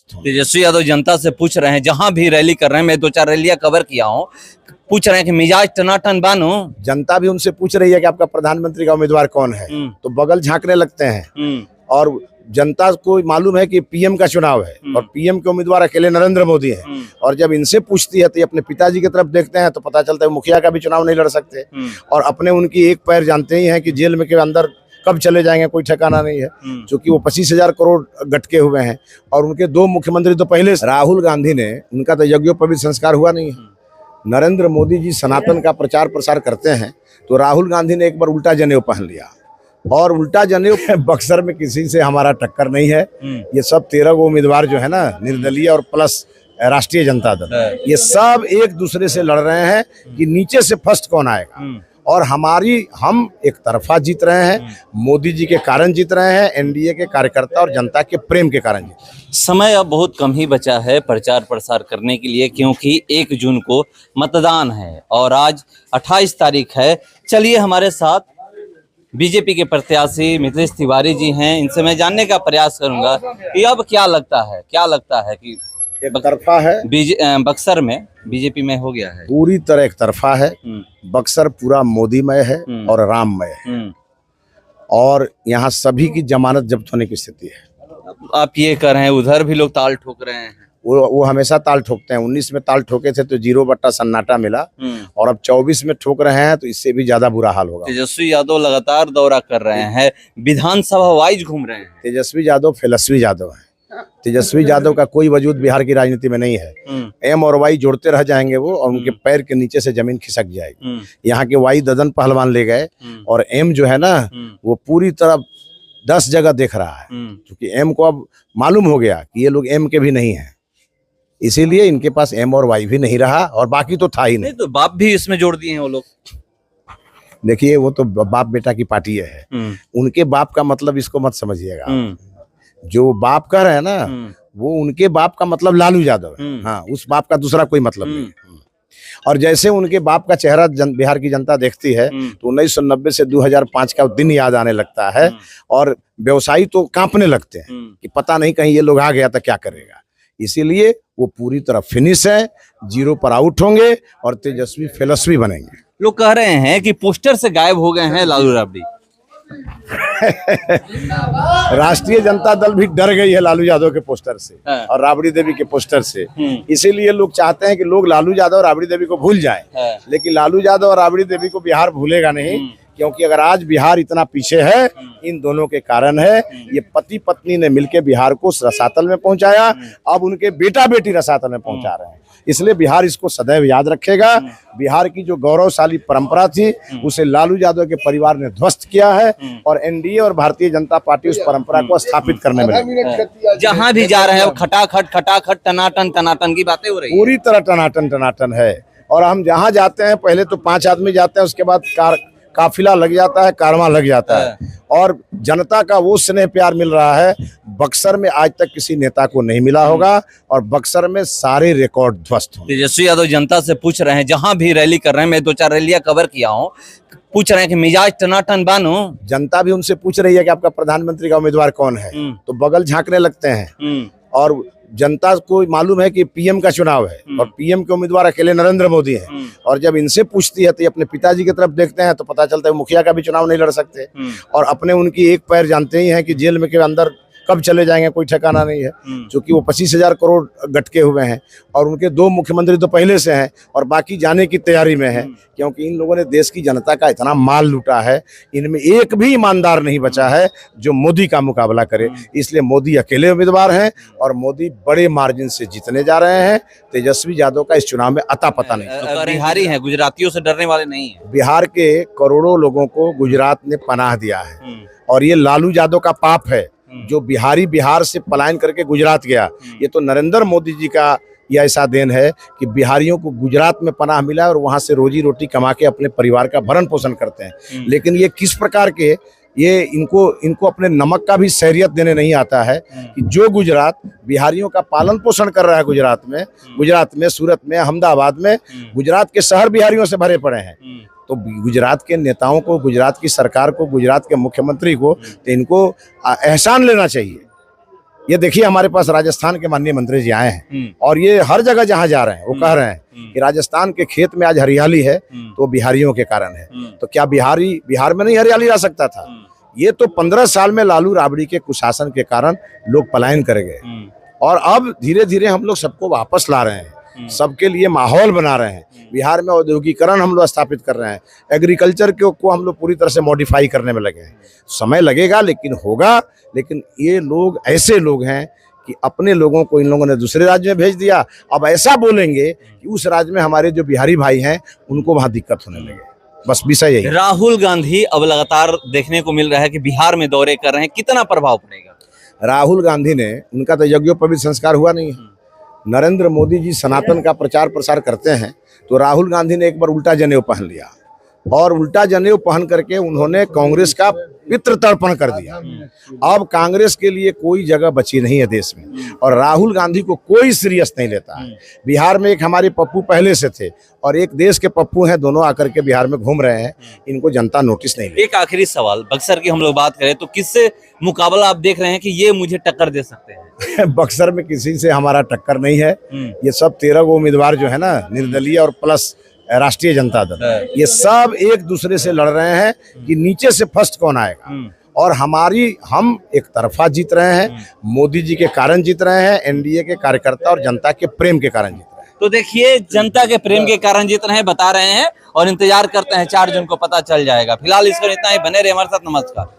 ध्वस्त होंगे। तेजस्वी यादव जनता से पूछ रहे हैं, जहां भी रैली कर रहे हैं, मैं 2-4 रैलियां कवर किया हूं, पूछ रहे हैं कि मिजाज टनाटन बानो। जनता भी उनसे पूछ रही है कि आपका प्रधानमंत्री का उम्मीदवार कौन है, तो बगल झांकने लगते हैं। और जनता को मालूम है कि पीएम का चुनाव है और पीएम के उम्मीदवार अकेले नरेंद्र मोदी हैं। और जब इनसे पूछती है तो ये अपने पिताजी की तरफ देखते हैं, तो पता चलता है मुखिया का भी चुनाव नहीं लड़ सकते। और अपने उनकी एक पैर जानते ही हैं कि जेल में के अंदर कब चले जाएंगे कोई ठिकाना नहीं है, क्योंकि वो 25,000 करोड़ गटके हुए हैं। और उनके 2 मुख्यमंत्री तो पहले राहुल गांधी ने, उनका तो यज्ञोपवीत संस्कार हुआ नहीं है। नरेंद्र मोदी जी सनातन का प्रचार प्रसार करते हैं, तो राहुल गांधी ने एक बार उल्टा जनेऊ पहन लिया। और उल्टा जनेऊ बक्सर में किसी से हमारा टक्कर नहीं है। ये सब 13 गो उम्मीदवार जो है ना, निर्दलीय और प्लस राष्ट्रीय जनता दल, ये सब एक दूसरे से लड़ रहे हैं कि नीचे से फर्स्ट कौन आएगा। और हम एक तरफा जीत रहे हैं, मोदी जी के कारण जीत रहे हैं, एनडीए के कार्यकर्ता और जनता के प्रेम के कारण जीत रहे हैं। समय अब बहुत कम ही बचा है प्रचार प्रसार करने के लिए, क्योंकि 1 जून को मतदान है और आज 28 तारीख है। चलिए हमारे साथ बीजेपी के प्रत्याशी मिथिलेश तिवारी जी हैं, इनसे मैं जानने का प्रयास करूंगा कि अब क्या लगता है कि एक तरफा है बक्सर में बीजेपी में हो गया है, पूरी तरह एक तरफा है। बक्सर पूरा मोदीमय है और राममय है, और यहाँ सभी की जमानत जब्त होने की स्थिति है। आप ये कर रहे हैं, उधर भी लोग ताल ठोक रहे हैं। वो हमेशा ताल ठोकते हैं। 19 में ताल ठोके थे तो 0 सन्नाटा मिला, और अब 24 में ठोक रहे हैं तो इससे भी ज्यादा बुरा हाल होगा। तेजस्वी यादव लगातार दौरा कर रहे हैं, विधानसभा वाइज घूम रहे हैं। तेजस्वी यादव फिलस्वी यादव है। तेजस्वी यादव का कोई वजूद बिहार की राजनीति में नहीं है। एम और वाई जोड़ते रह जाएंगे वो, और उनके पैर के नीचे से जमीन खिसक जाएगी। यहाँ के वाई ददन पहलवान ले गए, और एम जो है ना, वो पूरी तरह 10 जगह देख रहा है, क्योंकि एम को अब मालूम हो गया कि ये लोग एम के भी नहीं है, इसीलिए इनके पास एम और वाई भी नहीं रहा, और बाकी तो था ही नहीं। तो बाप भी इसमें जोड़ दिए हैं वो लोग। देखिए, वो तो बाप बेटा की पार्टी है। उनके बाप का मतलब इसको मत समझिएगा। जो बाप कह रहे हैं ना, वो उनके बाप का मतलब लालू यादव है। हाँ, उस बाप का दूसरा कोई मतलब नहीं। और जैसे उनके बाप का चेहरा बिहार की जनता देखती है, तो 1990 से 2005 का दिन याद आने लगता है, और व्यवसायी तो कांपने लगते हैं कि पता नहीं कहीं ये लोग आ गया तो क्या करेगा। इसीलिए वो पूरी तरह फिनिश है, 0 पर आउट होंगे और तेजस्वी फिलस्वी बनेंगे। लोग कह रहे हैं कि पोस्टर से गायब हो गए हैं लालू राबड़ी। राष्ट्रीय जनता दल भी डर गई है लालू यादव के पोस्टर से और राबड़ी देवी के पोस्टर से। इसीलिए लोग चाहते हैं कि लोग लालू यादव और राबड़ी देवी को भूल जाएं, लेकिन लालू यादव और राबड़ी देवी को बिहार भूलेगा नहीं, क्योंकि अगर आज बिहार इतना पीछे है, इन दोनों के कारण है। ये पति पत्नी ने मिलकर बिहार को रसातल में पहुंचाया, अब उनके बेटा बेटी रसातल में पहुंचा रहे हैं। इसलिए बिहार इसको सदैव याद रखेगा। बिहार की जो गौरवशाली परंपरा थी, उसे लालू यादव के परिवार ने ध्वस्त किया है, और एनडीए और भारतीय जनता पार्टी उस परंपरा को स्थापित करने में लगी। जहां भी जा रहे हैं खटाखट टनाटन टनाटन की बातें हो रही है। पूरी तरह टनाटन टनाटन है। और हम जहां जाते हैं, पहले तो 5 आदमी जाते हैं, उसके बाद काफिला लग जाता है, कारवां लग जाता है, और जनता का वो स्नेह प्यार मिल रहा है, बक्सर में आज तक किसी नेता को नहीं मिला होगा, और बक्सर में सारे रिकॉर्ड ध्वस्त होंगे। तेजस्वी यादव जनता से पूछ रहे हैं, जहां भी रैली कर रहे हैं, मैं 2-4 रैलियां कवर किया हूं, पूछ रहे हैं कि मिजाज टनाटन बानो। जनता भी उनसे पूछ रही है कि आपका प्रधानमंत्री का उम्मीदवार कौन है, तो बगल झांकने लगते हैं। और जनता को मालूम है कि पीएम का चुनाव है और पीएम के उम्मीदवार अकेले नरेंद्र मोदी हैं। और जब इनसे पूछती है तो ये अपने पिताजी की तरफ देखते हैं, तो पता चलता है मुखिया का भी चुनाव नहीं लड़ सकते। और अपने उनकी एक पैर जानते ही हैं कि जेल में के अंदर कब चले जाएंगे कोई ठिकाना नहीं है, क्योंकि वो 25,000 करोड़ गटके हुए हैं, और उनके 2 मुख्यमंत्री तो पहले से हैं, और बाकी जाने की तैयारी में है, क्योंकि इन लोगों ने देश की जनता का इतना माल लूटा है, इनमें एक भी ईमानदार नहीं बचा है जो मोदी का मुकाबला करे। इसलिए मोदी अकेले उम्मीदवार हैं, और मोदी बड़े मार्जिन से जीतने जा रहे हैं। तेजस्वी यादव का इस चुनाव में अता पता नहीं। बिहारी हैं, गुजरातियों से डरने वाले नहीं है। बिहार के करोड़ों लोगों को गुजरात ने पनाह दिया है, और ये लालू यादव का पाप है जो बिहारी बिहार से पलायन करके गुजरात गया। ये तो नरेंद्र मोदी जी का ये ऐसा देन है कि बिहारियों को गुजरात में पनाह मिला, और वहां से रोजी रोटी कमा के अपने परिवार का भरण पोषण करते हैं। लेकिन ये किस प्रकार के, ये इनको अपने नमक का भी शहरियत देने नहीं आता है कि जो गुजरात बिहारियों का पालन पोषण कर रहा है, गुजरात में सूरत में, अहमदाबाद में, गुजरात के शहर बिहारियों से भरे पड़े हैं। तो गुजरात के नेताओं को, गुजरात की सरकार को, गुजरात के मुख्यमंत्री को, तो इनको एहसान लेना चाहिए। ये देखिए हमारे पास राजस्थान के माननीय मंत्री जी आए हैं और ये हर जगह जहाँ जा रहे हैं वो कह रहे हैं कि राजस्थान के खेत में आज हरियाली है तो बिहारियों के कारण है। तो क्या बिहार में नहीं हरियाली आ सकता था? ये तो 15 साल में लालू राबड़ी के कुशासन के कारण लोग पलायन कर गए और अब धीरे धीरे हम लोग सबको वापस ला रहे हैं, सबके लिए माहौल बना रहे हैं। बिहार में औद्योगिकरण हम लोग स्थापित कर रहे हैं, एग्रीकल्चर को हम लोग पूरी तरह से मॉडिफाई करने में लगे हैं। समय लगेगा लेकिन होगा। लेकिन ये लोग ऐसे लोग हैं कि अपने लोगों को इन लोगों ने दूसरे राज्य में भेज दिया। अब ऐसा बोलेंगे कि उस राज्य में हमारे जो बिहारी भाई हैं उनको वहां दिक्कत होने लगे। बस विषय यही। राहुल गांधी अब लगातार देखने को मिल रहा है कि बिहार में दौरे कर रहे हैं, कितना प्रभाव पड़ेगा? राहुल गांधी ने, उनका तो यज्ञोपवीत संस्कार हुआ नहीं है। नरेंद्र मोदी जी सनातन का प्रचार प्रसार करते हैं तो राहुल गांधी ने एक बार उल्टा जनेऊ पहन लिया और उल्टा जनेऊ पहन करके उन्होंने कांग्रेस का पितृतर्पण कर दिया। अब कांग्रेस के लिए कोई जगह बची नहीं है देश में और राहुल गांधी को कोई सीरियस नहीं लेता है। बिहार में एक हमारे पप्पू पहले से थे और एक देश के पप्पू हैं, दोनों आकर के बिहार में घूम रहे हैं। इनको जनता नोटिस नहीं लेती। एक आखिरी सवाल, बक्सर की हम लोग बात करें तो किससे मुकाबला आप देख रहे हैं कि ये मुझे टक्कर दे सकते हैं? बक्सर में किसी से हमारा टक्कर नहीं है। ये सब 13 गो उम्मीदवार जो है ना, निर्दलीय और प्लस राष्ट्रीय जनता दल, ये सब एक दूसरे से लड़ रहे हैं कि नीचे से फर्स्ट कौन आएगा। और हम एक तरफा जीत रहे हैं, मोदी जी के कारण जीत रहे हैं, एनडीए के कार्यकर्ता और जनता के प्रेम के कारण जीत रहे हैं। तो देखिए, जनता के प्रेम के कारण जीत रहे हैं, बता रहे हैं और इंतजार करते हैं 4 जून को पता चल जाएगा। फिलहाल इस पर इतना ही, बने रहे हमारे साथ। नमस्कार।